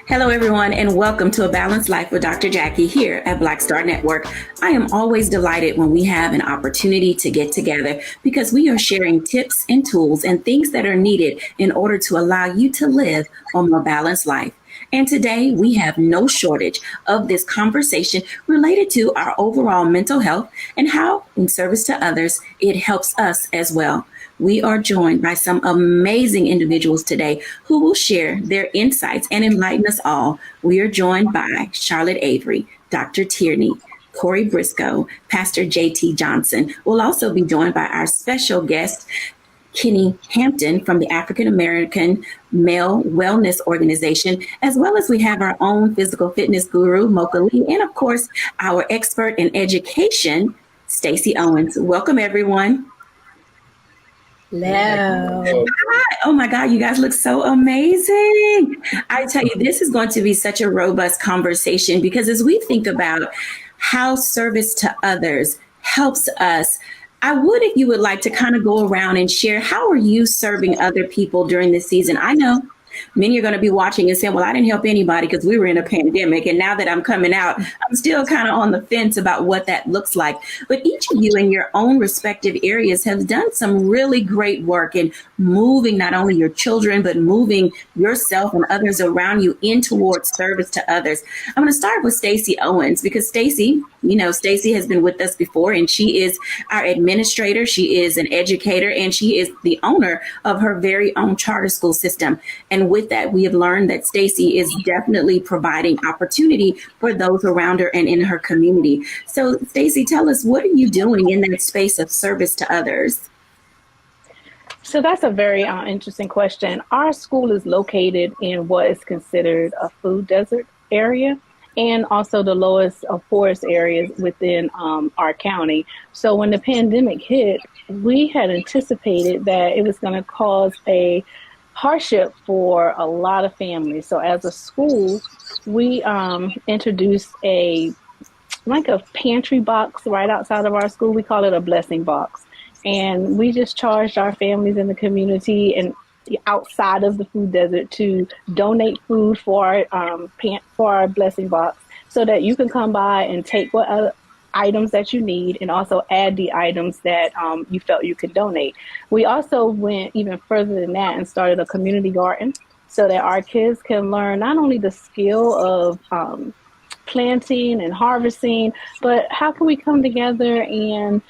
Hello, everyone, and welcome to A Balanced Life with Dr. Jacquie here at Black Star Network. I am always delighted when we have an opportunity to get together because we are sharing tips and tools and things that are needed in order to allow you to live a more balanced life. And today we have no shortage of this conversation related to our overall mental health and how, in service to others, it helps us as well. We are joined by some amazing individuals today who will share their insights and enlighten us all. We are joined by Charlotte Avery, Dr. Tierney, Corey Briscoe, Pastor J.T. Johnson. We'll also be joined by our special guest, Kenny Hampton from the African American Male Wellness Organization, as well as we have our own physical fitness guru, Mocha Lee, and of course, our expert in education, Stacey Owens. Welcome, everyone. Hello. Hi. Oh my God, you guys look so amazing. I tell you, this is going to be such a robust conversation because as we think about how service to others helps us, I would, if you would like to kind of go around and share, how are you serving other people during this season? I know many are going to be watching and saying, well, I didn't help anybody because we were in a pandemic. And now that I'm coming out, I'm still kind of on the fence about what that looks like. But each of you in your own respective areas have done some really great work in moving not only your children, but moving yourself and others around you in towards service to others. I'm going to start with Stacey Owens because Stacey, you know, Stacey has been with us before and she is our administrator. She is an educator and she is the owner of her very own charter school system. And with that, we have learned that Stacey is definitely providing opportunity for those around her and in her community. So Stacey, tell us, what are you doing in that space of service to others? So that's a very interesting question. Our school is located in what is considered a food desert area, and also the lowest of forest areas within our county. So when the pandemic hit, we had anticipated that it was going to cause a hardship for a lot of families. So as a school, we introduced a pantry box right outside of our school. We call it a blessing box. And we just charged our families in the community and outside of the food desert to donate food for our blessing box so that you can come by and take what items that you need and also add the items that you felt you could donate. We also went even further than that and started a community garden so that our kids can learn not only the skill of planting and harvesting, but how can we come together and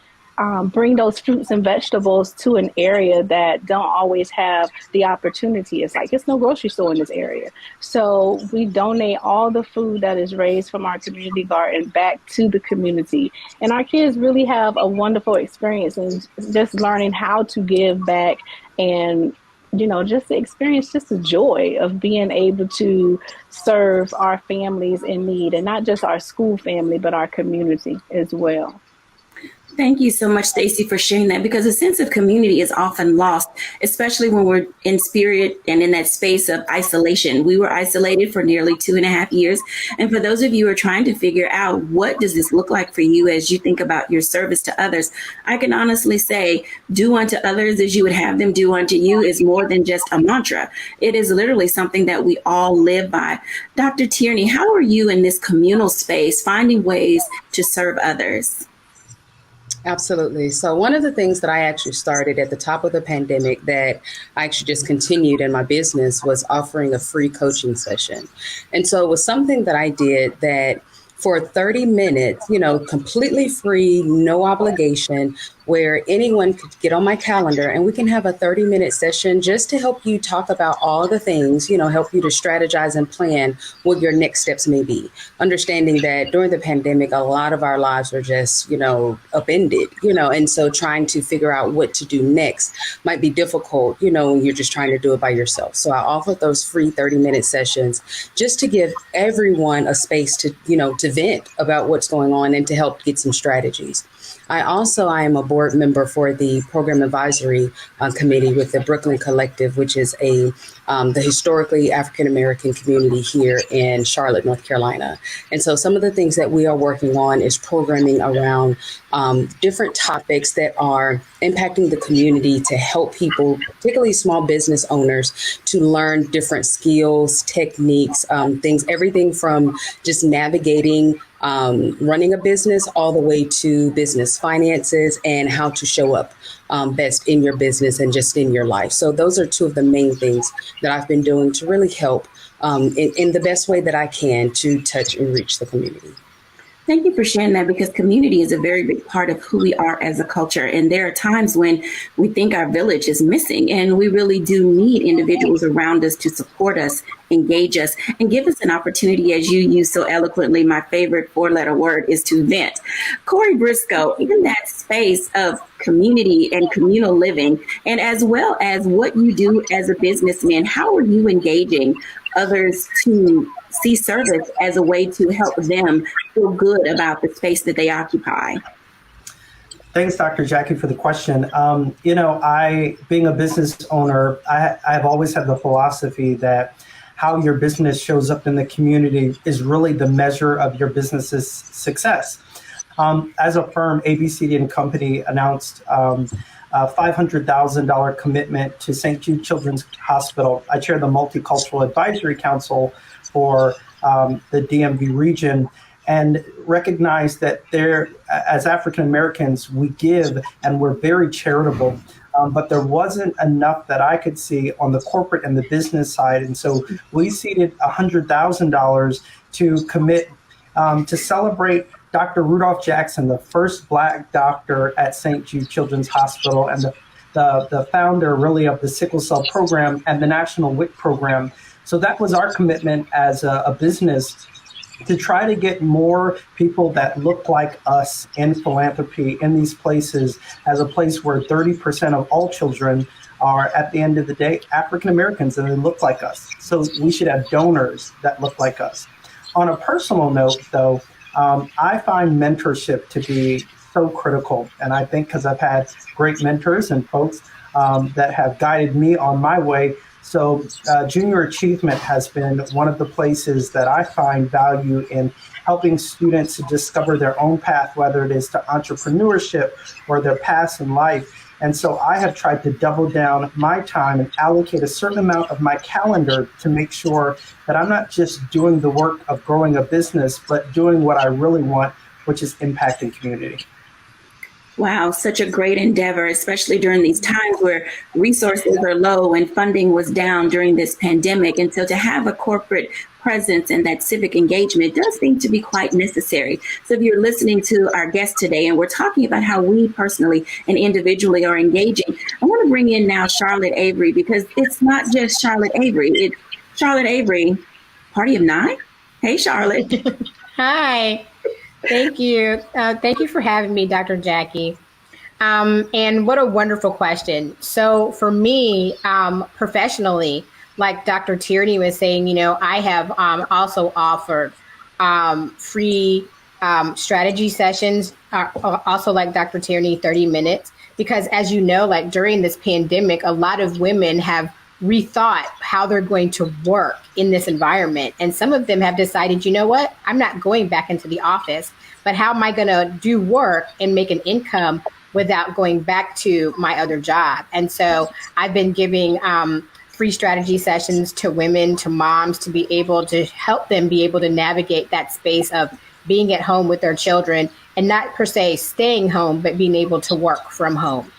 bring those fruits and vegetables to an area that don't always have the opportunity. It's no grocery store in this area. So we donate all the food that is raised from our community garden back to the community. And our kids really have a wonderful experience in just learning how to give back and, you know, just to experience just the joy of being able to serve our families in need, and not just our school family, but our community as well. Thank you so much, Stacey, for sharing that, because a sense of community is often lost, especially when we're in spirit and in that space of isolation. We were isolated for nearly 2.5 years. And for those of you who are trying to figure out what does this look like for you as you think about your service to others, I can honestly say do unto others as you would have them do unto you is more than just a mantra. It is literally something that we all live by. Dr. Tierney, how are you in this communal space finding ways to serve others? Absolutely. So one of the things that I actually started at the top of the pandemic that I actually just continued in my business was offering a free coaching session. And so it was something that I did that for 30 minutes, you know, completely free, no obligation, where anyone could get on my calendar and we can have a 30-minute session just to help you talk about all the things, you know, help you to strategize and plan what your next steps may be. Understanding that during the pandemic, a lot of our lives were just, you know, upended, you know, and so trying to figure out what to do next might be difficult, you know, when you're just trying to do it by yourself. So I offered those free 30-minute sessions just to give everyone a space to, you know, to vent about what's going on and to help get some strategies. I am a board member for the Program Advisory Committee with the Brooklyn Collective, which is the historically African-American community here in Charlotte, North Carolina. And so some of the things that we are working on is programming around different topics that are impacting the community to help people, particularly small business owners, to learn different skills, techniques, things, everything from just navigating running a business all the way to business finances and how to show up best in your business and just in your life. So those are two of the main things that I've been doing to really help in the best way that I can to touch and reach the community. Thank you for sharing that, because community is a very big part of who we are as a culture. And there are times when we think our village is missing, and we really do need individuals around us to support us, engage us, and give us an opportunity, as you use so eloquently. My favorite four-letter word is to vent. Corey Briscoe, in that space of community and communal living, and as well as what you do as a businessman, how are you engaging others to see service as a way to help them feel good about the space that they occupy? Thanks, Dr. Jacquie, for the question. Being a business owner, I've always had the philosophy that how your business shows up in the community is really the measure of your business's success. As a firm, ABCD and Company announced a $500,000 commitment to St. Jude Children's Hospital. I chair the Multicultural Advisory Council for the DMV region, and recognize that as African Americans, we give and we're very charitable. But there wasn't enough that I could see on the corporate and the business side. And so we seeded $100,000 to commit to celebrate Dr. Rudolph Jackson, the first Black doctor at St. Jude Children's Hospital, and the founder really of the sickle cell program and the National WIC program. So that was our commitment as a business, to try to get more people that look like us in philanthropy in these places, as a place where 30% of all children are, at the end of the day, African Americans, and they look like us. So we should have donors that look like us. On a personal note, though, I find mentorship to be so critical. And I think because I've had great mentors and folks that have guided me on my way. So junior achievement has been one of the places that I find value in helping students to discover their own path, whether it is to entrepreneurship or their paths in life. And so I have tried to double down my time and allocate a certain amount of my calendar to make sure that I'm not just doing the work of growing a business, but doing what I really want, which is impacting community. Wow, such a great endeavor, especially during these times where resources are low and funding was down during this pandemic. And so to have a corporate presence and that civic engagement does seem to be quite necessary. So if you're listening to our guest today, and we're talking about how we personally and individually are engaging, I want to bring in now Charlotte Avery, because it's not just Charlotte Avery, it's Charlotte Avery, Party of Nine. Hey, Charlotte. Hi. Thank you. Thank you for having me, Dr. Jacquie. And what a wonderful question. So for me, professionally, like Dr. Tierney was saying, I have also offered free strategy sessions, also like Dr. Tierney, 30 minutes, because as you know, like during this pandemic, a lot of women have rethought how they're going to work in this environment. And some of them have decided, you know what, I'm not going back into the office, but how am I going to do work and make an income without going back to my other job? And so I've been giving free strategy sessions to women, to moms, to be able to help them be able to navigate that space of being at home with their children and not per se staying home, but being able to work from home.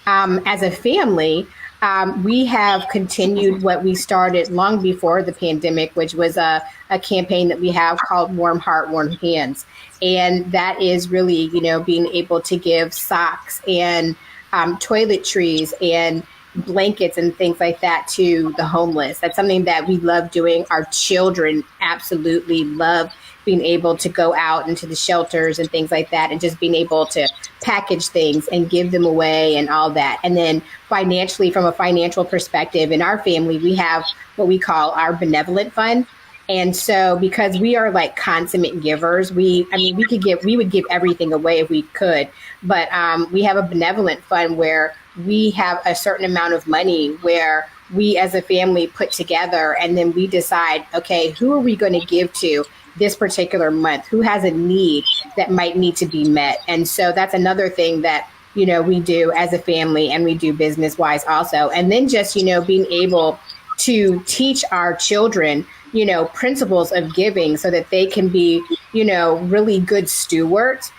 As a family, we have continued what we started long before the pandemic, which was a campaign that we have called Warm Heart, Warm Hands. And that is really, being able to give socks and toiletries and blankets and things like that to the homeless. That's something that we love doing. Our children absolutely love being able to go out into the shelters and things like that, and just being able to package things and give them away and all that. And then financially, from a financial perspective, in our family, we have what we call our benevolent fund. And so because we are like consummate givers, we would give everything away if we could. But we have a benevolent fund where we have a certain amount of money where we as a family put together, and then we decide, okay, who are we going to give to this particular month? Who has a need that might need to be met? And so that's another thing that, we do as a family, and we do business wise also. And then just, being able to teach our children, principles of giving so that they can be, really good stewards,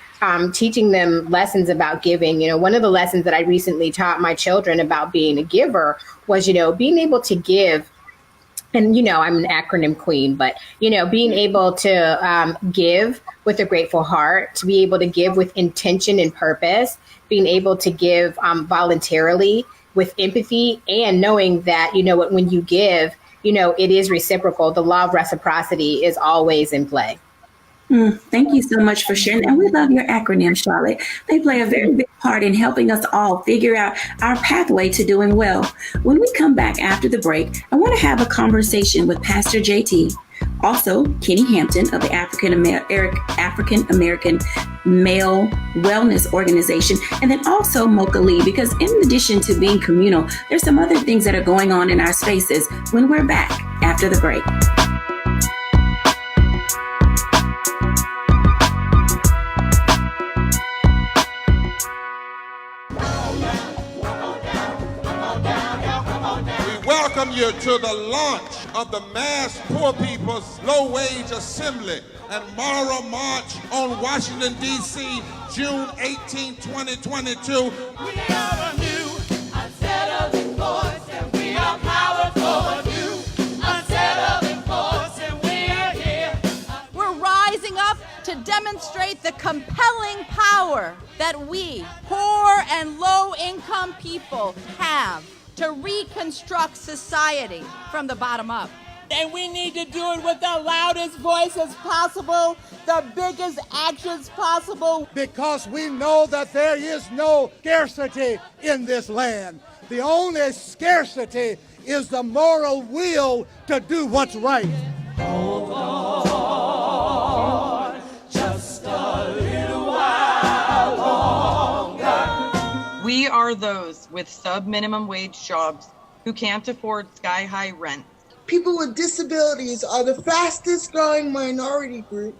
teaching them lessons about giving. One of the lessons that I recently taught my children about being a giver was, being able to give and I'm an acronym queen, but being able to give with a grateful heart, to be able to give with intention and purpose, being able to give voluntarily with empathy, and knowing that when you give, it is reciprocal. The law of reciprocity is always in play. Thank you so much for sharing. And we love your acronym, Charlotte. They play a very big part in helping us all figure out our pathway to doing well. When we come back after the break, I want to have a conversation with Pastor JT, also Kenny Hampton of the African American Male Wellness Organization, and then also Mocha Lee, because in addition to being communal, there's some other things that are going on in our spaces when we're back after the break. Welcome you to the launch of the Mass Poor People's Low Wage Assembly and Moral March on Washington, D.C., June 18, 2022. We are a new, unsettling force, and we are powerful. A new, unsettling force, and we are here. We're rising up to demonstrate the compelling power that we, poor and low-income people, have to reconstruct society from the bottom up. And we need to do it with the loudest voices possible, the biggest actions possible. Because we know that there is no scarcity in this land. The only scarcity is the moral will to do what's right. Hold on, just a little while longer. We are those with sub-minimum wage jobs who can't afford sky-high rent. People with disabilities are the fastest growing minority group.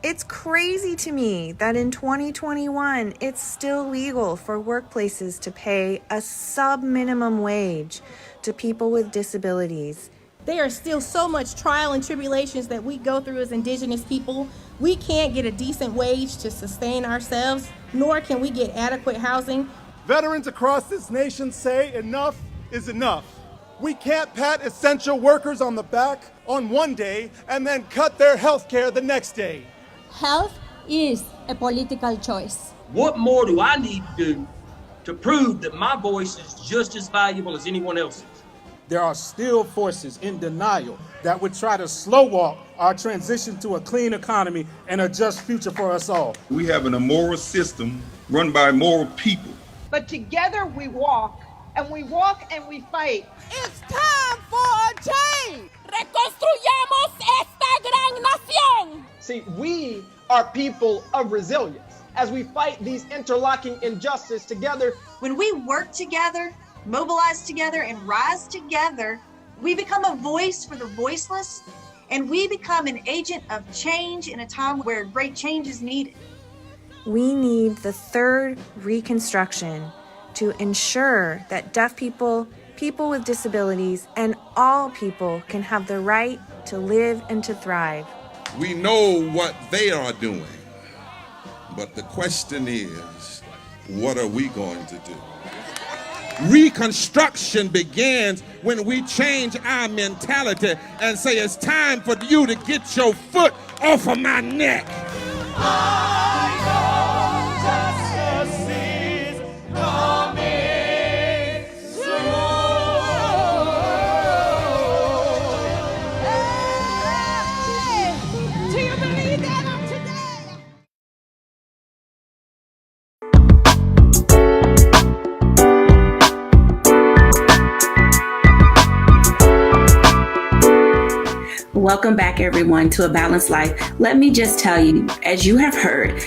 It's crazy to me that in 2021, it's still legal for workplaces to pay a sub-minimum wage to people with disabilities. There are still so much trial and tribulations that we go through as Indigenous people. We can't get a decent wage to sustain ourselves, nor can we get adequate housing. Veterans across this nation say enough is enough. We can't pat essential workers on the back on one day and then cut their health care the next day. Health is a political choice. What more do I need to do to prove that my voice is just as valuable as anyone else's? There are still forces in denial that would try to slow walk our transition to a clean economy and a just future for us all. We have an immoral system run by immoral people. But together we walk and we fight. It's time for a change. Reconstruyamos esta gran nación. See, we are people of resilience as we fight these interlocking injustices together. When we work together, mobilize together, and rise together, we become a voice for the voiceless, and we become an agent of change in a time where great change is needed. We need the third reconstruction to ensure that deaf people, people with disabilities, and all people can have the right to live and to thrive. We know what they are doing, but the question is, what are we going to do? Reconstruction begins when we change our mentality and say it's time for you to get your foot off of my neck. Welcome back, everyone, to A Balanced Life. Let me just tell you, as you have heard,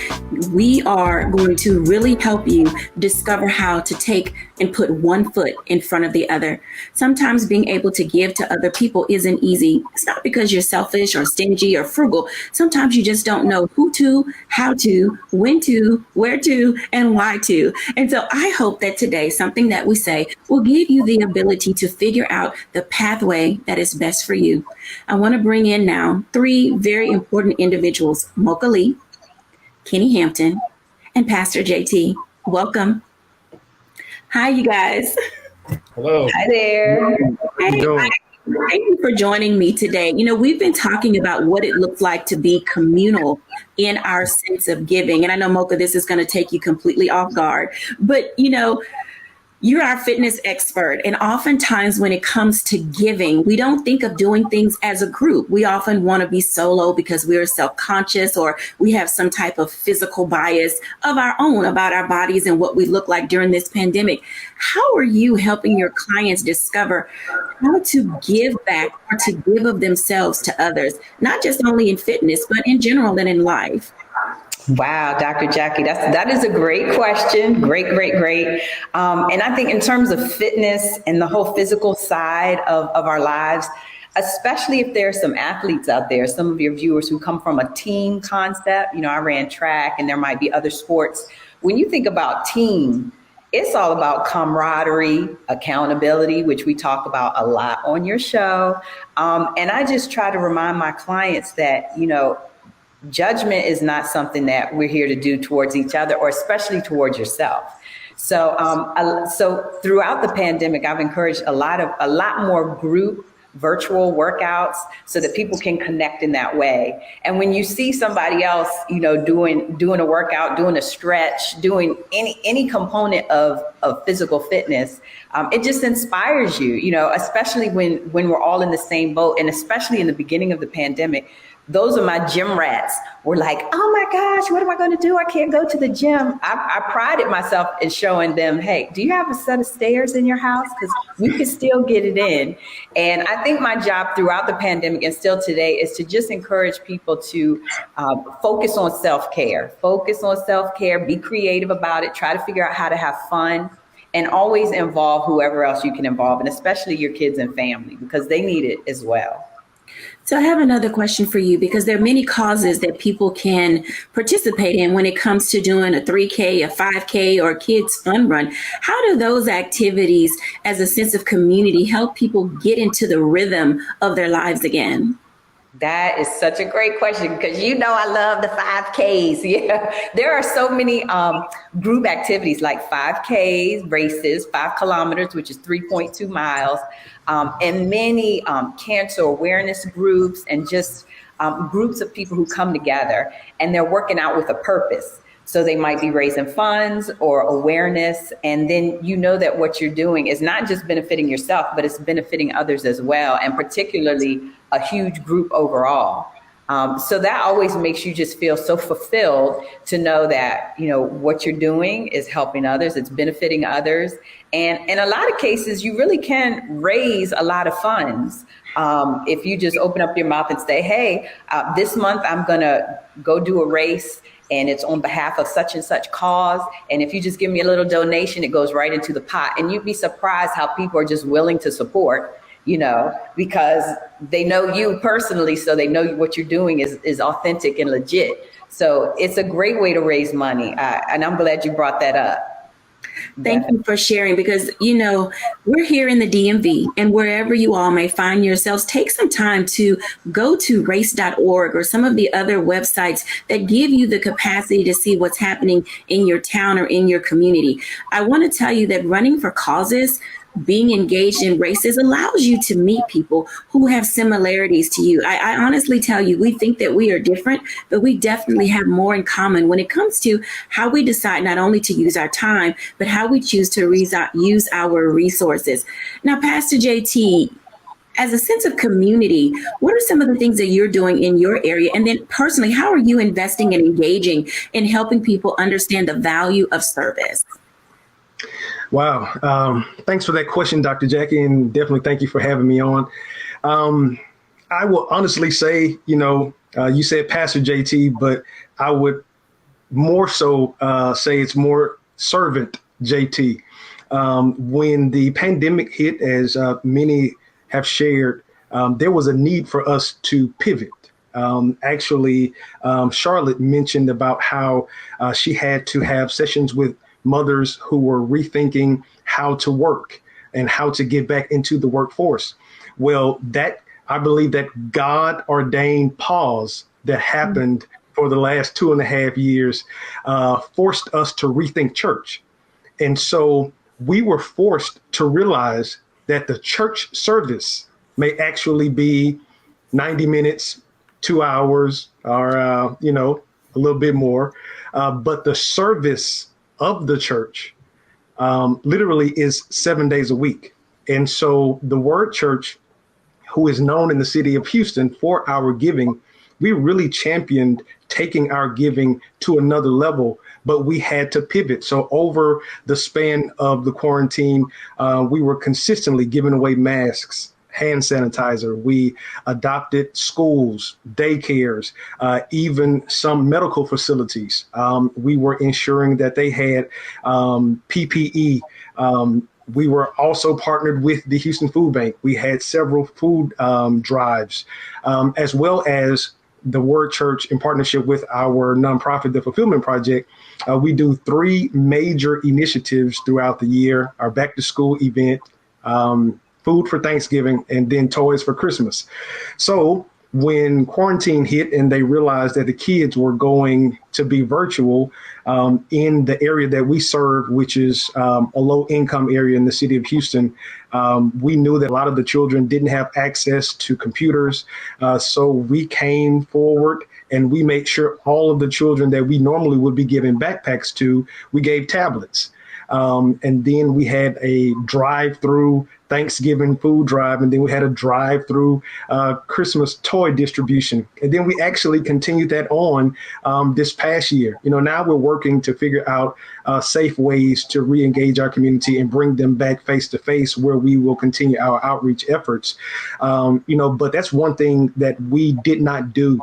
we are going to really help you discover how to take and put one foot in front of the other. Sometimes being able to give to other people isn't easy. It's not because you're selfish or stingy or frugal. Sometimes you just don't know who to, how to, when to, where to, and why to. And so I hope that today, something that we say will give you the ability to figure out the pathway that is best for you. I want to bring in now three very important individuals: Mocha Lee, Kenny Hampton, and Pastor JT. Welcome. Hi, you guys. Hello. Hi there. How you doing? Thank you for joining me today. We've been talking about what it looks like to be communal in our sense of giving. And I know, Mocha, this is going to take you completely off guard. But, you're our fitness expert. And oftentimes when it comes to giving, we don't think of doing things as a group. We often want to be solo because we're self-conscious or we have some type of physical bias of our own about our bodies and what we look like during this pandemic. How are you helping your clients discover how to give back or to give of themselves to others, not just only in fitness, but in general and in life? Wow, Dr. Jacquie, that is a great question. Great. And I think in terms of fitness and the whole physical side of our lives, especially if there's some athletes out there, some of your viewers who come from a team concept, I ran track and there might be other sports. When you think about team, it's all about camaraderie, accountability, which we talk about a lot on your show. And I just try to remind my clients that, judgment is not something that we're here to do towards each other or especially towards yourself. So throughout the pandemic, I've encouraged a lot more group virtual workouts so that people can connect in that way. And when you see somebody else, doing a workout, doing a stretch, doing any component of physical fitness, it just inspires you, especially when we're all in the same boat. And especially in the beginning of the pandemic, those are my gym rats were like, oh my gosh, what am I going to do? I can't go to the gym. I prided myself in showing them, hey, do you have a set of stairs in your house? Because you can still get it in. And I think my job throughout the pandemic and still today is to just encourage people to focus on self-care, be creative about it, try to figure out how to have fun, and always involve whoever else you can involve, and especially your kids and family, because they need it as well. So I have another question for you, because there are many causes that people can participate in when it comes to doing a 3K, a 5K, or a kids fun run. How do those activities as a sense of community help people get into the rhythm of their lives again? That is such a great question, because I love the 5Ks. Yeah, there are so many group activities like 5Ks, races, 5 kilometers, which is 3.2 miles, and many cancer awareness groups and just groups of people who come together and they're working out with a purpose. So they might be raising funds or awareness. And then that what you're doing is not just benefiting yourself, but it's benefiting others as well, and particularly a huge group overall. So that always makes you just feel so fulfilled to know that, what you're doing is helping others, it's benefiting others. And in a lot of cases, you really can raise a lot of funds. If you just open up your mouth and say, hey, this month I'm going to go do a race and it's on behalf of such and such cause. And if you just give me a little donation, it goes right into the pot. And you'd be surprised how people are just willing to support, because they know you personally. So they know what you're doing is authentic and legit. So it's a great way to raise money. And I'm glad you brought that up. Thank you for sharing, because, we're here in the DMV, and wherever you all may find yourselves, take some time to go to race.org or some of the other websites that give you the capacity to see what's happening in your town or in your community. I want to tell you that running for causes, being engaged in races, allows you to meet people who have similarities to you. I honestly tell you, we think that we are different, but we definitely have more in common when it comes to how we decide not only to use our time, but how we choose to use our resources. Now, Pastor JT, as a sense of community, what are some of the things that you're doing in your area? And then personally, how are you investing and engaging in helping people understand the value of service? Wow. Thanks for that question, Dr. Jacquie, and definitely thank you for having me on. I will honestly say, you said Pastor JT, but I would more so say it's more servant JT. When the pandemic hit, as many have shared, there was a need for us to pivot. Actually, Charlotte mentioned about how she had to have sessions with mothers who were rethinking how to work and how to get back into the workforce. Well, I believe that God ordained pause that happened for the last 2.5 years forced us to rethink church. And so we were forced to realize that the church service may actually be 90 minutes, 2 hours, or, you know, a little bit more. But the service of the church literally is 7 days a week. And so the Word Church, who is known in the city of Houston for our giving, we really championed taking our giving to another level, but we had to pivot. So over the span of the quarantine, we were consistently giving away masks, hand sanitizer. We adopted schools, daycares, even some medical facilities. We were ensuring that they had PPE. We were also partnered with the Houston Food Bank. We had several food drives, as well as the Word Church in partnership with our nonprofit, the Fulfillment Project. We do 3 major initiatives throughout the year: our back to school event, food for Thanksgiving, and then toys for Christmas. So when quarantine hit and they realized that the kids were going to be virtual in the area that we serve, which is a low income area in the city of Houston, we knew that a lot of the children didn't have access to computers. So we came forward and we made sure all of the children that we normally would be giving backpacks to, we gave tablets. And then we had a drive-through Thanksgiving food drive, and then we had a drive-through Christmas toy distribution. And then we actually continued that on this past year. You know, now we're working to figure out safe ways to re-engage our community and bring them back face-to-face, where we will continue our outreach efforts. You know, but that's one thing that we did not do.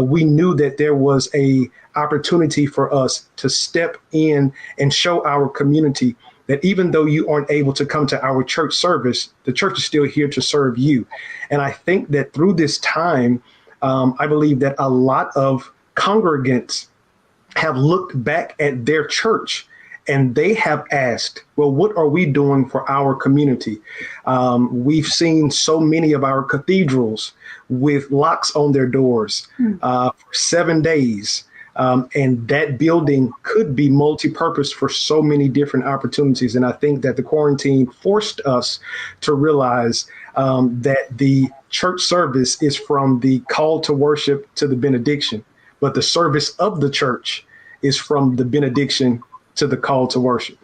We knew that there was a opportunity for us to step in and show our community that even though you aren't able to come to our church service, the church is still here to serve you. And I think that through this time, I believe that a lot of congregants have looked back at their church and they have asked, well, what are we doing for our community? We've seen so many of our cathedrals with locks on their doors for 7 days. And that building could be multi-purpose for so many different opportunities. And I think that the quarantine forced us to realize that the church service is from the call to worship to the benediction, but the service of the church is from the benediction to the call to worship.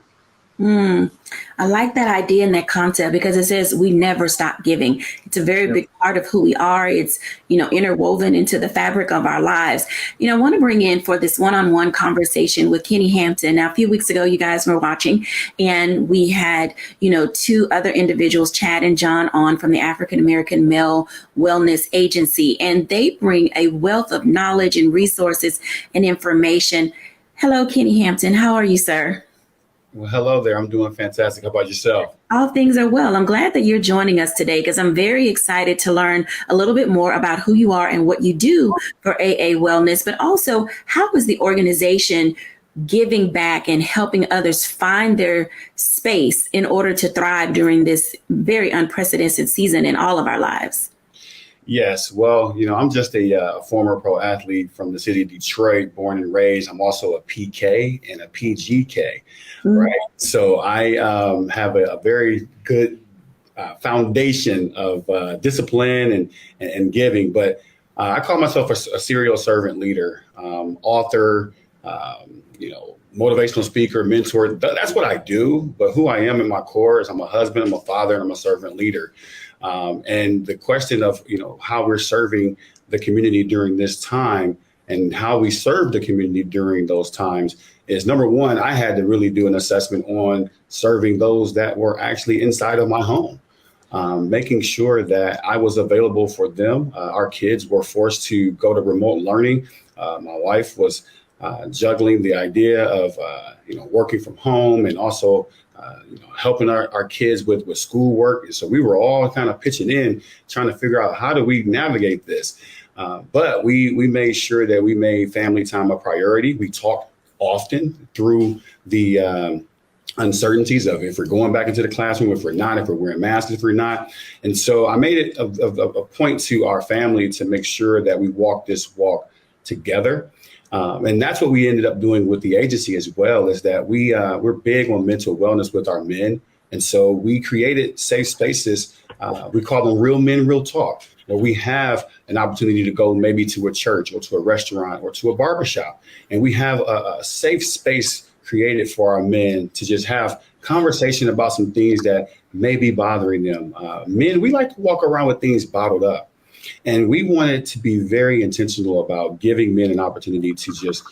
I like that idea and that concept because it says we never stop giving. It's a very big part of who we are. It's, you know, interwoven into the fabric of our lives. You know, I want to bring in for this one-on-one conversation with Kenny Hampton. Now, a few weeks ago, you guys were watching and we had, you know, 2 other individuals, Chad and John, on from the African American Male Wellness Agency, and they bring a wealth of knowledge and resources and information. Hello, Kenny Hampton. How are you, sir? Well, hello there. I'm doing fantastic. How about yourself? All things are well. I'm glad that you're joining us today because I'm very excited to learn a little bit more about who you are and what you do for AA Wellness, but also how is the organization giving back and helping others find their space in order to thrive during this very unprecedented season in all of our lives? Yes. Well, you know, I'm just a former pro athlete from the city of Detroit, born and raised. I'm also a PK and a PGK. Right. So I have a very good foundation of discipline and giving. But I call myself a serial servant leader, author, you know, motivational speaker, mentor. That's what I do. But who I am in my core is I'm a husband, I'm a father, and I'm a servant leader. And the question of, you know, how we're serving the community during this time and how we serve the community during those times is, number one, I had to really do an assessment on serving those that were actually inside of my home, making sure that I was available for them. Our kids were forced to go to remote learning. My wife was juggling the idea of, you know, working from home and also you know, helping our kids with schoolwork. So we were all kind of pitching in, trying to figure out how do we navigate this. But we made sure that we made family time a priority. We talked often through the uncertainties of if we're going back into the classroom, if we're not, if we're wearing masks, if we're not. And so I made it a point to our family to make sure that we walk this walk together. And that's what we ended up doing with the agency as well, is that we're big on mental wellness with our men. And so we created safe spaces We call them real men, real talk, where we have an opportunity to go maybe to a church or to a restaurant or to a barbershop. And we have a safe space created for our men to just have conversation about some things that may be bothering them. Men, we like to walk around with things bottled up. And we wanted to be very intentional about giving men an opportunity to just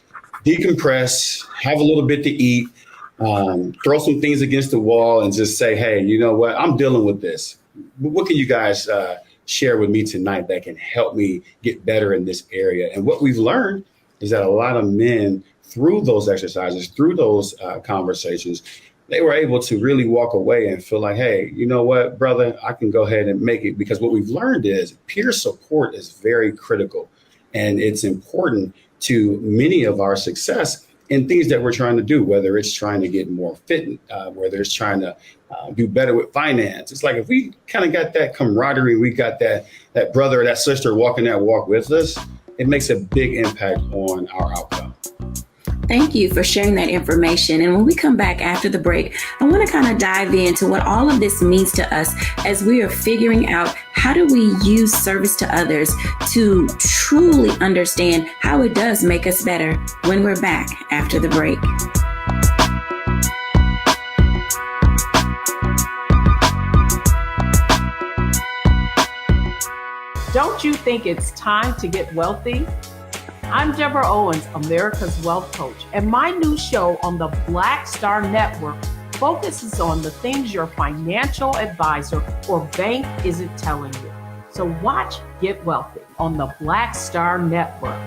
decompress, have a little bit to eat, throw some things against the wall and just say, hey, you know what? I'm dealing with this. What can you guys share with me tonight that can help me get better in this area? And what we've learned is that a lot of men, through those exercises, through those conversations, they were able to really walk away and feel like, hey, you know what, brother, I can go ahead and make it. Because what we've learned is peer support is very critical. And it's important to many of our success in things that we're trying to do, whether it's trying to get more fit, whether it's trying to do better with finance. It's like if we kind of got that camaraderie, we got that brother or that sister walking that walk with us, it makes a big impact on our outcome. Thank you for sharing that information. And when we come back after the break, I want to kind of dive into what all of this means to us as we are figuring out how do we use service to others to truly understand how it does make us better when we're back after the break. Don't you think it's time to get wealthy? I'm Deborah Owens, America's Wealth Coach, and my new show on the Black Star Network focuses on the things your financial advisor or bank isn't telling you. So watch Get Wealthy on the Black Star Network.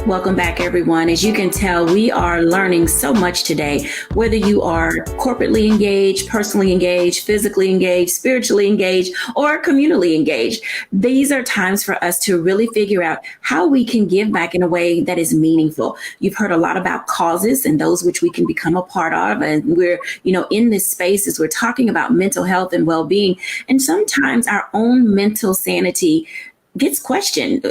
Welcome back, everyone. As you can tell, we are learning so much today, whether you are corporately engaged, personally engaged, physically engaged, spiritually engaged, or communally engaged. These are times for us to really figure out how we can give back in a way that is meaningful. You've heard a lot about causes and those which we can become a part of. And we're, in this space as we're talking about mental health and well-being. And sometimes our own mental sanity gets questioned.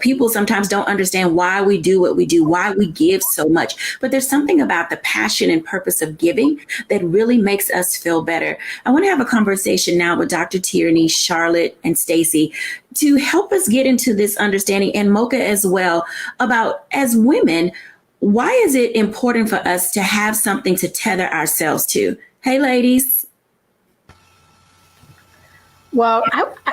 People sometimes don't understand why we do what we do, why we give so much. But there's something about the passion and purpose of giving that really makes us feel better. I want to have a conversation now with Dr. Tierney, Charlotte, and Stacy to help us get into this understanding, and Mocha as well, about as women, why is it important for us to have something to tether ourselves to? Hey, ladies. Well,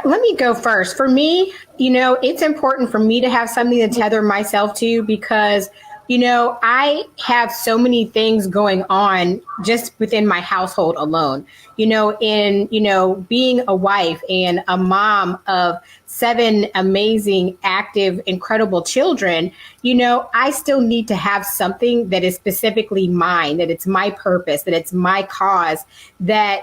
let me go first. For me, it's important for me to have something to tether myself to because, I have so many things going on just within my household alone, in being a wife and a mom of 7 amazing, active, incredible children, I still need to have something that is specifically mine, that it's my purpose, that it's my cause, that,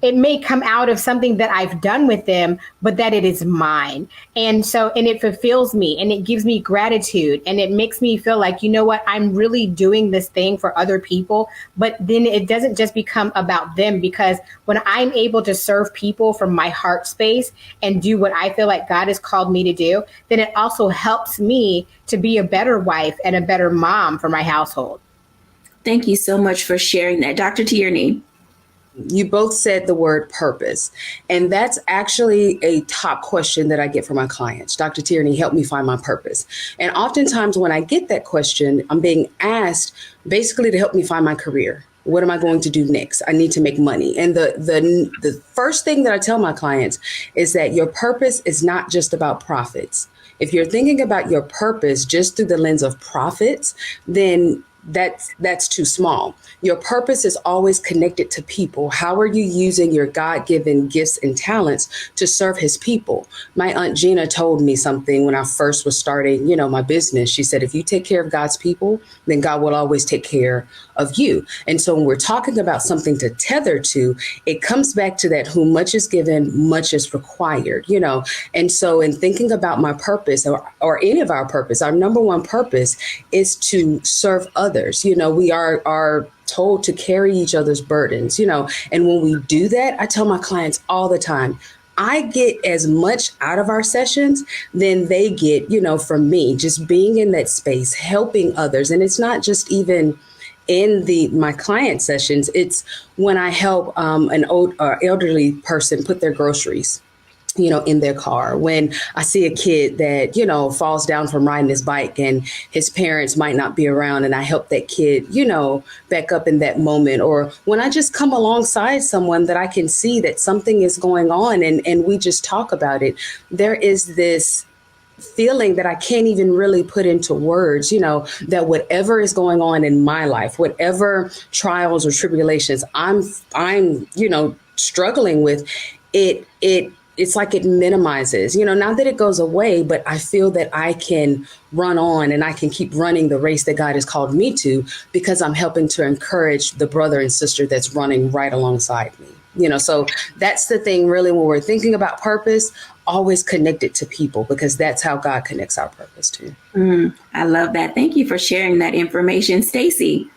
it may come out of something that I've done with them, but that it is mine. And it fulfills me and it gives me gratitude and it makes me feel like, I'm really doing this thing for other people, but then it doesn't just become about them, because when I'm able to serve people from my heart space and do what I feel like God has called me to do, then it also helps me to be a better wife and a better mom for my household. Thank you so much for sharing that. Dr. Tierney. You both said the word purpose, and that's actually a top question that I get from my clients. Dr. Tierney, help me find my purpose. And oftentimes when I get that question, I'm being asked basically to help me find my career. What am I going to do next? I need to make money. And the first thing that I tell my clients is that your purpose is not just about profits. If you're thinking about your purpose just through the lens of profits, then that's too small. Your purpose is always connected to people. How are you using your God-given gifts and talents to serve his people? My Aunt Gina told me something when I first was starting, my business. She said, if you take care of God's people, then God will always take care of you. And so when we're talking about something to tether to, it comes back to that whom much is given, much is required, And so in thinking about my purpose or any of our purpose, our number one purpose is to serve others. We are told to carry each other's burdens, and when we do that, I tell my clients all the time, I get as much out of our sessions than they get, from me, just being in that space, helping others. And it's not just even in my client sessions, it's when I help an old or elderly person put their groceries in their car. When I see a kid that, falls down from riding his bike and his parents might not be around, and I help that kid, back up in that moment. Or when I just come alongside someone that I can see that something is going on and we just talk about it, there is this feeling that I can't even really put into words, that whatever is going on in my life, whatever trials or tribulations I'm struggling with, it's like it minimizes, not that it goes away, but I feel that I can run on and I can keep running the race that God has called me to, because I'm helping to encourage the brother and sister that's running right alongside me. So that's the thing, really, when we're thinking about purpose, always connect it to people, because that's how God connects our purpose too. I love that. Thank you for sharing that information. Stacy.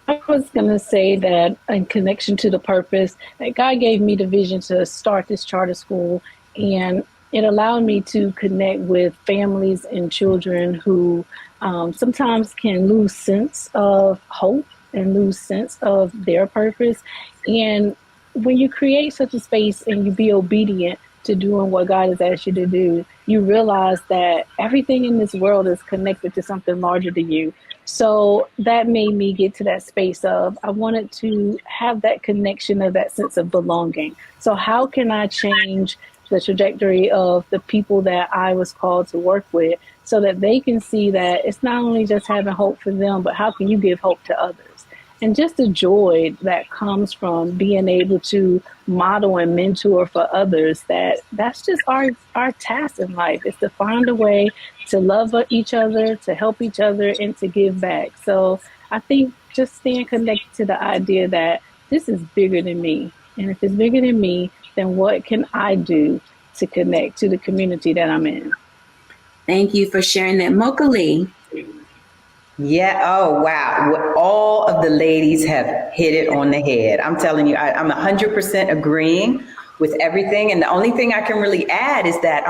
I was going to say that in connection to the purpose, that God gave me the vision to start this charter school, and it allowed me to connect with families and children who sometimes can lose sense of hope and lose sense of their purpose. And when you create such a space and you be obedient to doing what God has asked you to do, you realize that everything in this world is connected to something larger than you. So that made me get to that space of, I wanted to have that connection of that sense of belonging. So how can I change the trajectory of the people that I was called to work with, so that they can see that it's not only just having hope for them, but how can you give hope to others? And just the joy that comes from being able to model and mentor for others, that's just our task in life, is to find a way to love each other, to help each other, and to give back. So I think just staying connected to the idea that this is bigger than me. And if it's bigger than me, then what can I do to connect to the community that I'm in? Thank you for sharing that. Mocha Lee. Yeah. Oh, wow. All of the ladies have hit it on the head. I'm telling you, I'm 100% agreeing with everything. And the only thing I can really add is that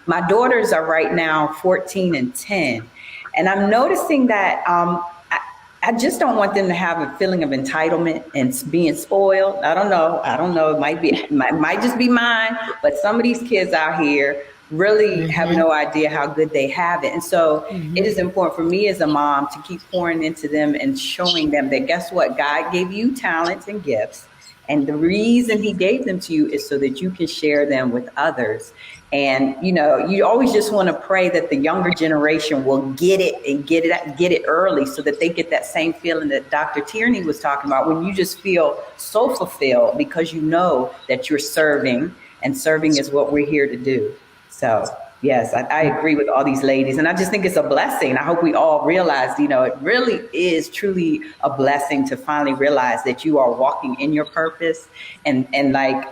my daughters are right now 14 and 10. And I'm noticing that I just don't want them to have a feeling of entitlement and being spoiled. I don't know. It might just be mine. But some of these kids out here really have no idea how good they have it. And so it is important for me as a mom to keep pouring into them and showing them that, guess what? God gave you talents and gifts. And the reason he gave them to you is so that you can share them with others. And, you always just want to pray that the younger generation will get it and get it early, so that they get that same feeling that Dr. Tierney was talking about, when you just feel so fulfilled because you know that you're serving, and serving is what we're here to do. So, yes, I agree with all these ladies. And I just think it's a blessing. I hope we all realize, it really is truly a blessing to finally realize that you are walking in your purpose. And like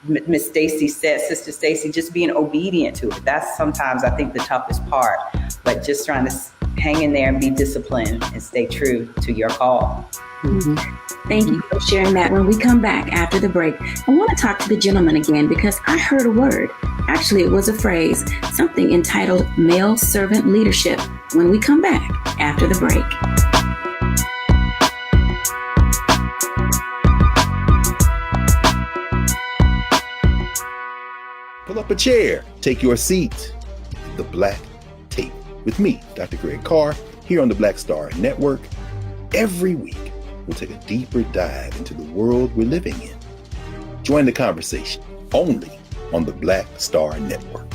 Miss Stacy said, Sister Stacy, just being obedient to it. That's sometimes, I think, the toughest part. But just trying to hang in there and be disciplined and stay true to your call. Thank you for sharing that. When we come back after the break, I want to talk to the gentleman again, because I heard a word. Actually, it was a phrase, something entitled male servant leadership, when we come back after the break. Pull up a chair, take your seat. The Black Tape with me, Dr. Greg Carr, here on the Black Star Network. Every week, we'll take a deeper dive into the world we're living in. Join the conversation only on the Black Star Network.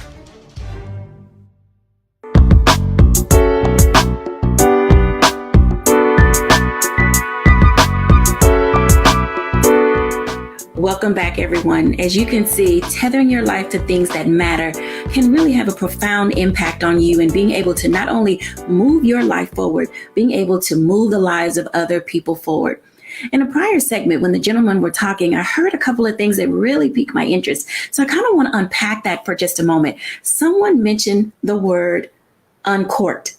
Welcome back, everyone. As you can see, tethering your life to things that matter can really have a profound impact on you, and being able to not only move your life forward, being able to move the lives of other people forward. In a prior segment, when the gentlemen were talking, I heard a couple of things that really piqued my interest. So I kind of want to unpack that for just a moment. Someone mentioned the word uncorked.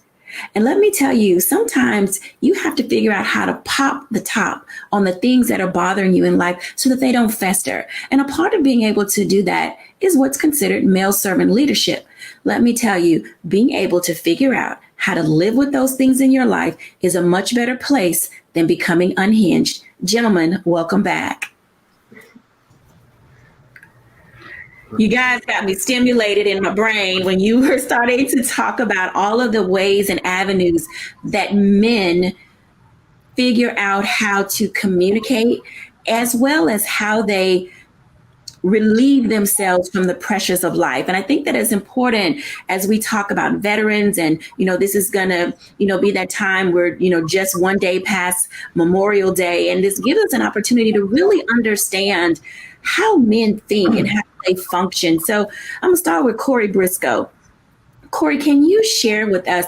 And let me tell you, sometimes you have to figure out how to pop the top on the things that are bothering you in life so that they don't fester. And a part of being able to do that is what's considered male servant leadership. Let me tell you, being able to figure out how to live with those things in your life is a much better place than becoming unhinged. Gentlemen, welcome back. You guys got me stimulated in my brain when you were starting to talk about all of the ways and avenues that men figure out how to communicate, as well as how they relieve themselves from the pressures of life. And I think that is important as we talk about veterans, and, this is going to, be that time where, just one day past Memorial Day. And this gives us an opportunity to really understand how men think and how they function. So I'm going to start with Corey Briscoe. Corey, can you share with us,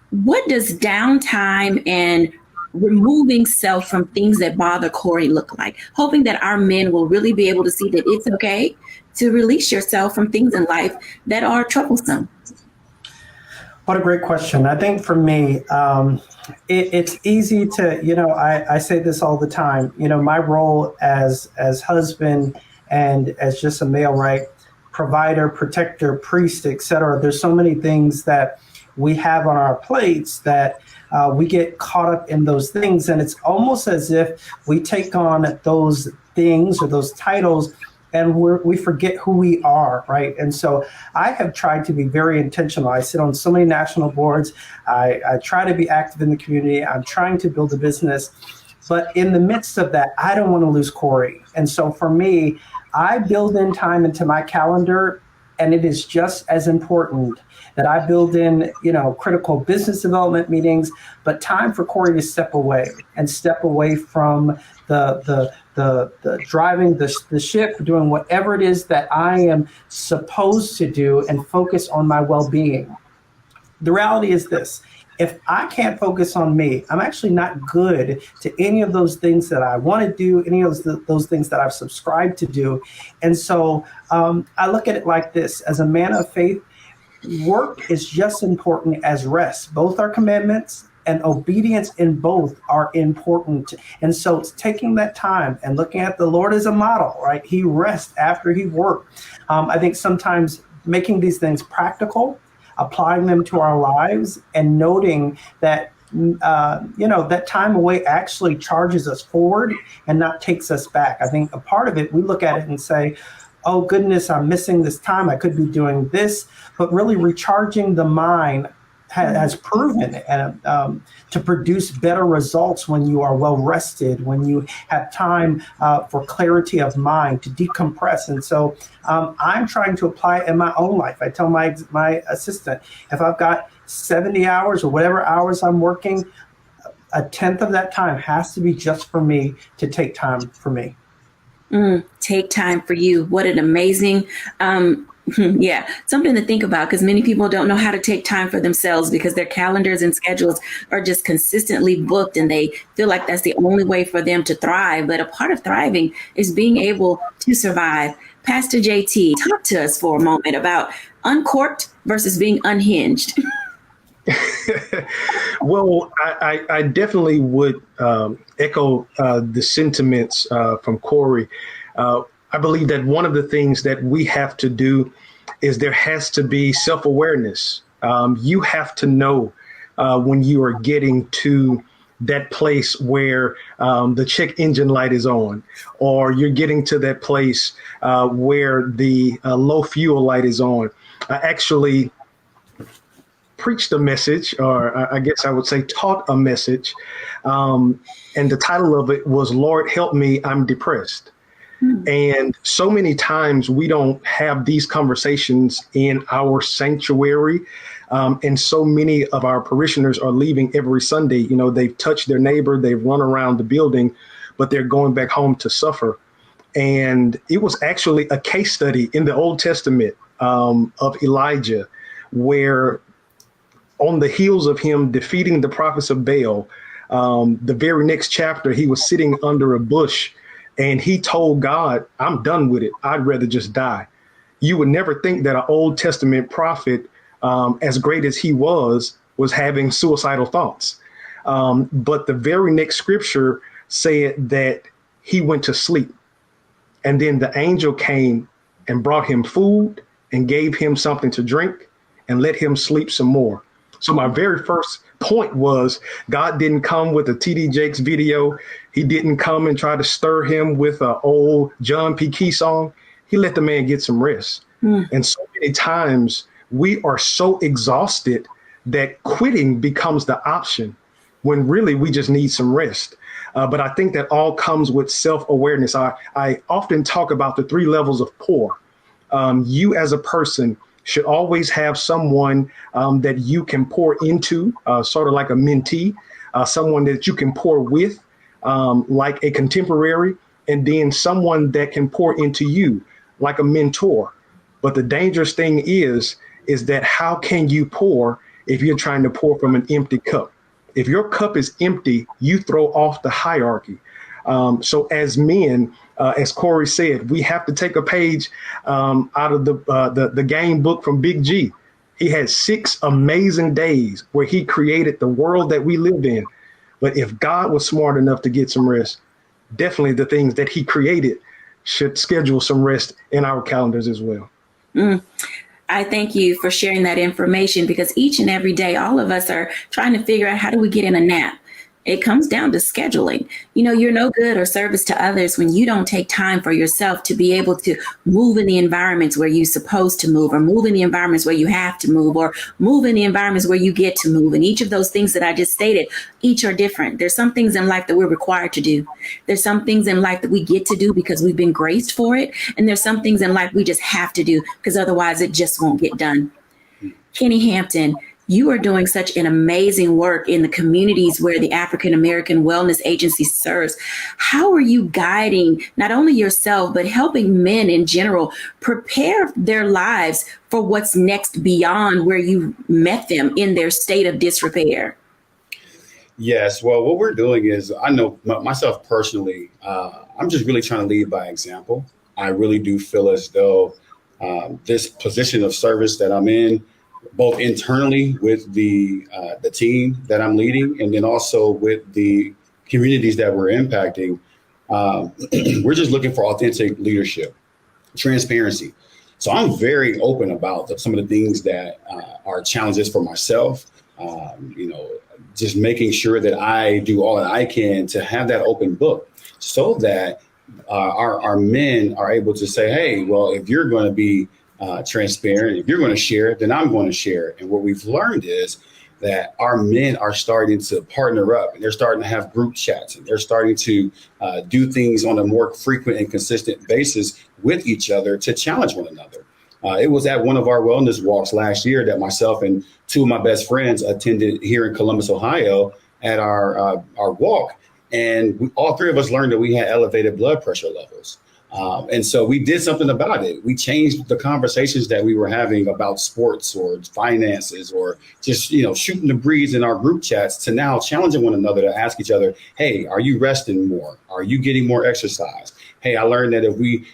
what does downtime and removing self from things that bother Corey look like? Hoping that our men will really be able to see that it's okay to release yourself from things in life that are troublesome. What a great question. I think for me, it's easy to, I say this all the time, my role as husband and as just a male, right? Provider, protector, priest, et cetera. There's so many things that we have on our plates that we get caught up in those things. And it's almost as if we take on those things or those titles and we forget who we are, right? And so I have tried to be very intentional. I sit on so many national boards. I try to be active in the community. I'm trying to build a business. But in the midst of that, I don't want to lose Corey. And so for me, I build in time into my calendar, and it is just as important that I build in, critical business development meetings, but time for Corey to step away from the driving the ship, doing whatever it is that I am supposed to do, and focus on my well-being. The reality is this: if I can't focus on me, I'm actually not good to any of those things that I want to do, any of those things that I've subscribed to do. And so I look at it like this: as a man of faith, work is just important as rest. Both are commandments, and obedience in both are important. And so it's taking that time and looking at the Lord as a model, right? He rests after he worked. I think sometimes making these things practical, applying them to our lives, and noting that that time away actually charges us forward and not takes us back. I think a part of it, we look at it and say, oh goodness, I'm missing this time, I could be doing this. But really recharging the mind has proven to produce better results when you are well rested, when you have time for clarity of mind, to decompress. And so I'm trying to apply it in my own life. I tell my assistant, if I've got 70 hours or whatever hours I'm working, a tenth of that time has to be just for me, to take time for me. Take time for you. What an amazing something to think about, because many people don't know how to take time for themselves because their calendars and schedules are just consistently booked, and they feel like that's the only way for them to thrive. But a part of thriving is being able to survive. Pastor JT, talk to us for a moment about uncorked versus being unhinged. Well, I definitely would echo the sentiments from Corey. I believe that one of the things that we have to do is there has to be self-awareness. You have to know when you are getting to that place where the check engine light is on, or you're getting to that place where the low fuel light is on. I actually preached a message, or I guess I would say taught a message, and the title of it was, Lord, Help Me, I'm Depressed. And so many times we don't have these conversations in our sanctuary. And so many of our parishioners are leaving every Sunday. They've touched their neighbor, they've run around the building, but they're going back home to suffer. And it was actually a case study in the Old Testament of Elijah, where on the heels of him defeating the prophets of Baal, the very next chapter, he was sitting under a bush. And he told God, I'm done with it. I'd rather just die. You would never think that an Old Testament prophet, as great as he was, was having suicidal thoughts. But the very next scripture said that he went to sleep. And then the angel came and brought him food and gave him something to drink and let him sleep some more. So my very first point was God didn't come with a TD Jakes video. He didn't come and try to stir him with an old John P. Key song. He let the man get some rest. And so many times we are so exhausted that quitting becomes the option when really we just need some rest. But I think that all comes with self-awareness. I often talk about the 3 levels of pour. You as a person should always have someone that you can pour into, sort of like a mentee, someone that you can pour with, like a contemporary, and then someone that can pour into you, like a mentor. But the dangerous thing is that how can you pour if you're trying to pour from an empty cup? If your cup is empty, you throw off the hierarchy. So as men, as Corey said, we have to take a page out of the game book from Big G. He had 6 amazing days where he created the world that we live in. But if God was smart enough to get some rest, definitely the things that he created should schedule some rest in our calendars as well. I thank you for sharing that information, because each and every day, all of us are trying to figure out, how do we get in a nap? It comes down to scheduling. You know, you're no good or service to others when you don't take time for yourself to be able to move in the environments where you're supposed to move, or move in the environments where you have to move, or move in the environments where you get to move. And each of those things that I just stated, each are different. There's some things in life that we're required to do. There's some things in life that we get to do because we've been graced for it. And there's some things in life we just have to do because otherwise it just won't get done. Kenny Hampton, you are doing such an amazing work in the communities where the African American Wellness Agency serves. How are you guiding not only yourself, but helping men in general prepare their lives for what's next beyond where you met them in their state of disrepair? Yes. Well, what we're doing is, I know myself personally, I'm just really trying to lead by example. I really do feel as though this position of service that I'm in, both internally with the team that I'm leading, and then also with the communities that we're impacting, we're just looking for authentic leadership, transparency. So I'm very open about some of the things that are challenges for myself. Just making sure that I do all that I can to have that open book, so that our men are able to say, hey, well, if you're going to be transparent, if you're going to share it, then I'm going to share it. And what we've learned is that our men are starting to partner up, and they're starting to have group chats, and they're starting to do things on a more frequent and consistent basis with each other to challenge one another. It was at one of our wellness walks last year that myself and 2 of my best friends attended here in Columbus, Ohio, at our walk. And all 3 of us learned that we had elevated blood pressure levels. And so we did something about it. We changed the conversations that we were having about sports or finances or just, shooting the breeze in our group chats to now challenging one another to ask each other, hey, are you resting more? Are you getting more exercise? Hey, I learned that if we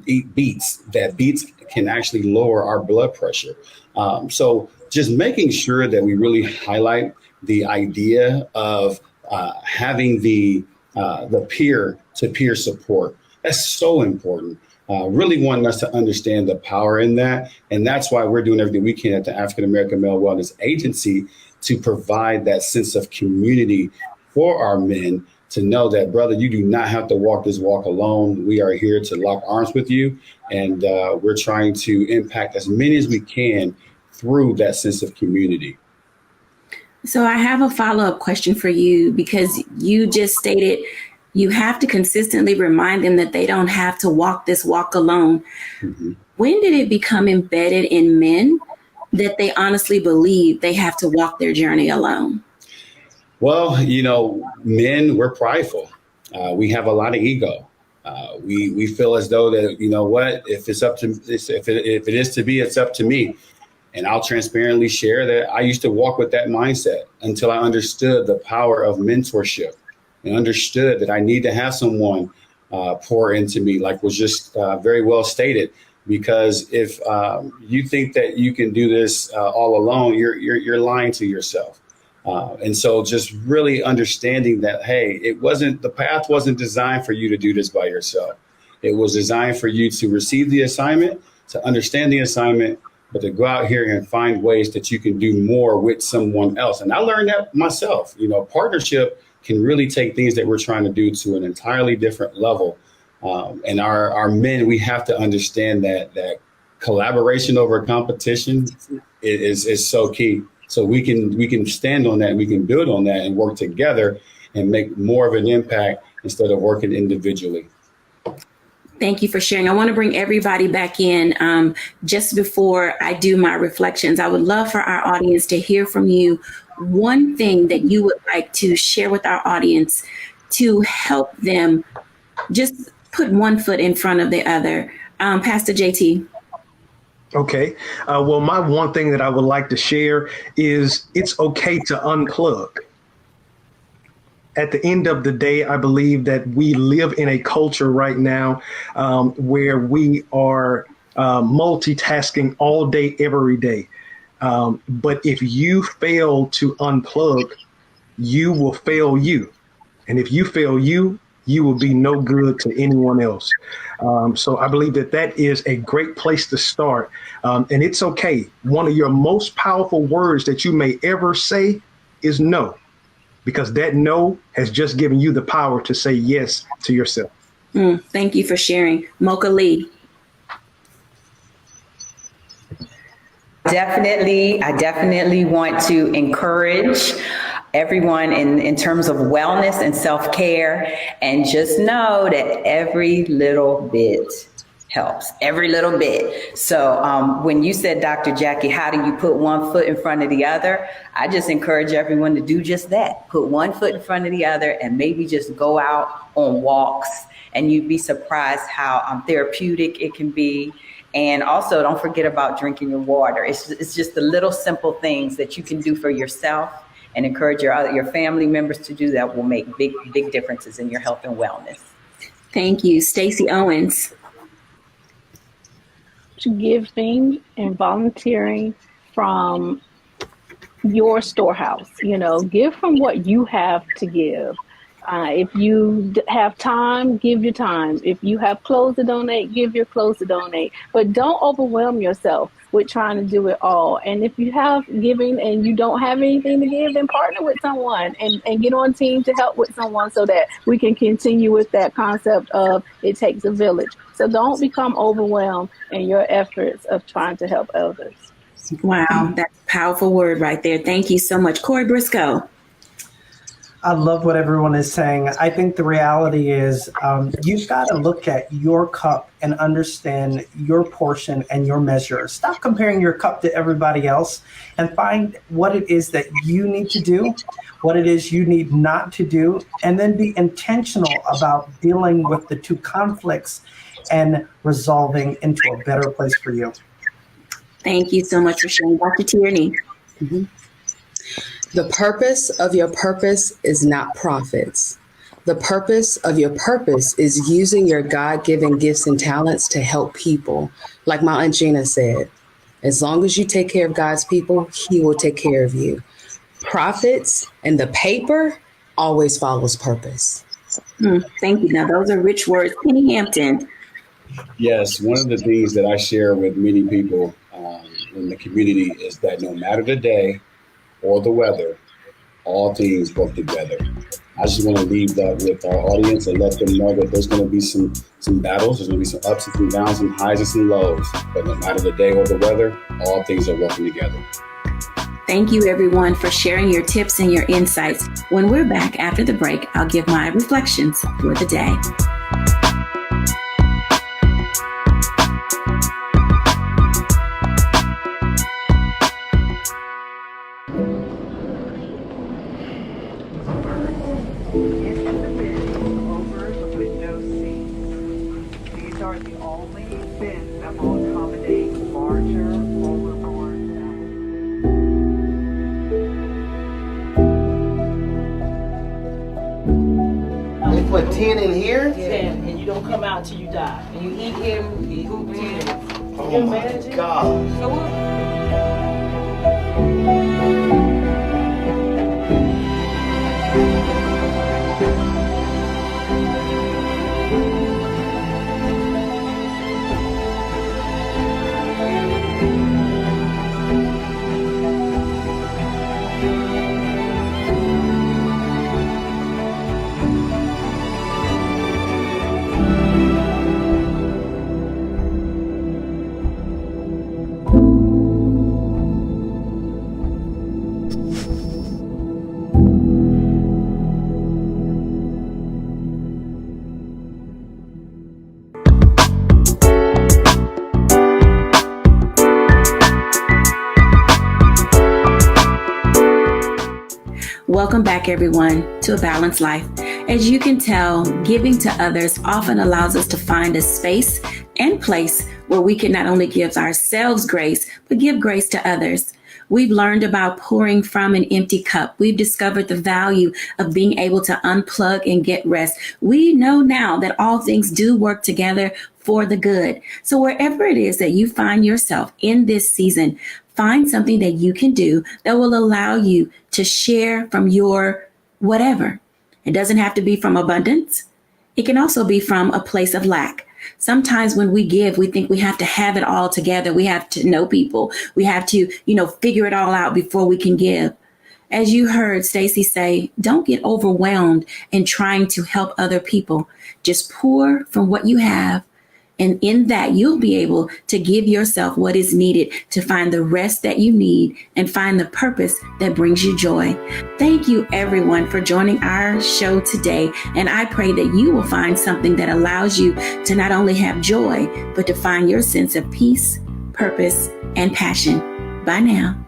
eat beets, that beets can actually lower our blood pressure. So just making sure that we really highlight the idea of having the peer-to-peer support. That's so important. Really wanting us to understand the power in that. And that's why we're doing everything we can at the African American Male Wellness Agency to provide that sense of community for our men to know that, brother, you do not have to walk this walk alone. We are here to lock arms with you. And we're trying to impact as many as we can through that sense of community. So I have a follow-up question for you, because you just stated you have to consistently remind them that they don't have to walk this walk alone. Mm-hmm. When did it become embedded in men that they honestly believe they have to walk their journey alone? Well, men, we're prideful. We have a lot of ego. We feel as though that, if it's up to, if it is to be, it's up to me. And I'll transparently share that I used to walk with that mindset until I understood the power of mentorship and understood that I need to have someone pour into me, like was just very well stated. Because if you think that you can do this all alone, you're lying to yourself. And so just really understanding that, hey, the path wasn't designed for you to do this by yourself. It was designed for you to receive the assignment, to understand the assignment, but to go out here and find ways that you can do more with someone else. And I learned that myself. Partnership can really take things that we're trying to do to an entirely different level. And our men, we have to understand that collaboration over competition is so key. So we can stand on that, we can build on that and work together and make more of an impact instead of working individually. Thank you for sharing. I want to bring everybody back in. Just before I do my reflections, I would love for our audience to hear from you one thing that you would like to share with our audience to help them just put one foot in front of the other. Pastor JT. Okay. Well, my one thing that I would like to share is it's okay to unplug. At the end of the day, I believe that we live in a culture right now where we are multitasking all day, every day. But if you fail to unplug, you will fail you. And if you fail you, you will be no good to anyone else. So I believe that is a great place to start. And it's okay. One of your most powerful words that you may ever say is no, because that no has just given you the power to say yes to yourself. Thank you for sharing. Mocha Lee. I definitely want to encourage everyone in terms of wellness and self-care, and just know that every little bit helps, every little bit. So when you said, Dr. Jacquie, how do you put one foot in front of the other? I just encourage everyone to do just that. Put one foot in front of the other and maybe just go out on walks, and you'd be surprised how therapeutic it can be. And also don't forget about drinking your water. It's just the little simple things that you can do for yourself and encourage your family members to do that will make big differences in your health and wellness. Thank you. Stacey Owens. To giving and volunteering from your storehouse, give from what you have to give. If you have time, give your time. If you have clothes to donate, give your clothes to donate. But don't overwhelm yourself with trying to do it all. And if you have giving and you don't have anything to give, then partner with someone and get on team to help with someone so that we can continue with that concept of it takes a village. So don't become overwhelmed in your efforts of trying to help others. Wow, that's a powerful word right there. Thank you so much. Corey Briscoe. I love what everyone is saying. I think the reality is you've got to look at your cup and understand your portion and your measure. Stop comparing your cup to everybody else and find what it is that you need to do, what it is you need not to do, and then be intentional about dealing with the two conflicts and resolving into a better place for you. Thank you so much for sharing. Dr. Tierney. Mm-hmm. The purpose of your purpose is not profits. The purpose of your purpose is using your God-given gifts and talents to help people. Like my Aunt Gina said, as long as you take care of God's people, He will take care of you. Profits and the paper always follows purpose. Thank you. Now, those are rich words. Penny Hampton. Yes, one of the things that I share with many people in the community is that no matter the day or the weather, all things work together. I just want to leave that with our audience and let them know that there's going to be some battles, there's going to be some ups and some downs, some highs and some lows. But no matter the day or the weather, all things are working together. Thank you, everyone, for sharing your tips and your insights. When we're back after the break, I'll give my reflections for the day. Put 10 in here? 10. you don't come out till you die. And you eat him, he hoops him. Oh my God. So what? Welcome back, everyone, to A Balanced Life. As you can tell, giving to others often allows us to find a space and place where we can not only give ourselves grace, but give grace to others. We've learned about pouring from an empty cup. We've discovered the value of being able to unplug and get rest. We know now that all things do work together for the good. So wherever it is that you find yourself in this season, find something that you can do that will allow you to share from your whatever. It doesn't have to be from abundance. It can also be from a place of lack. Sometimes when we give, we think we have to have it all together. We have to know people. We have to, figure it all out before we can give. As you heard Stacy say, don't get overwhelmed in trying to help other people. Just pour from what you have. And in that, you'll be able to give yourself what is needed to find the rest that you need and find the purpose that brings you joy. Thank you, everyone, for joining our show today. And I pray that you will find something that allows you to not only have joy, but to find your sense of peace, purpose, and passion. Bye now.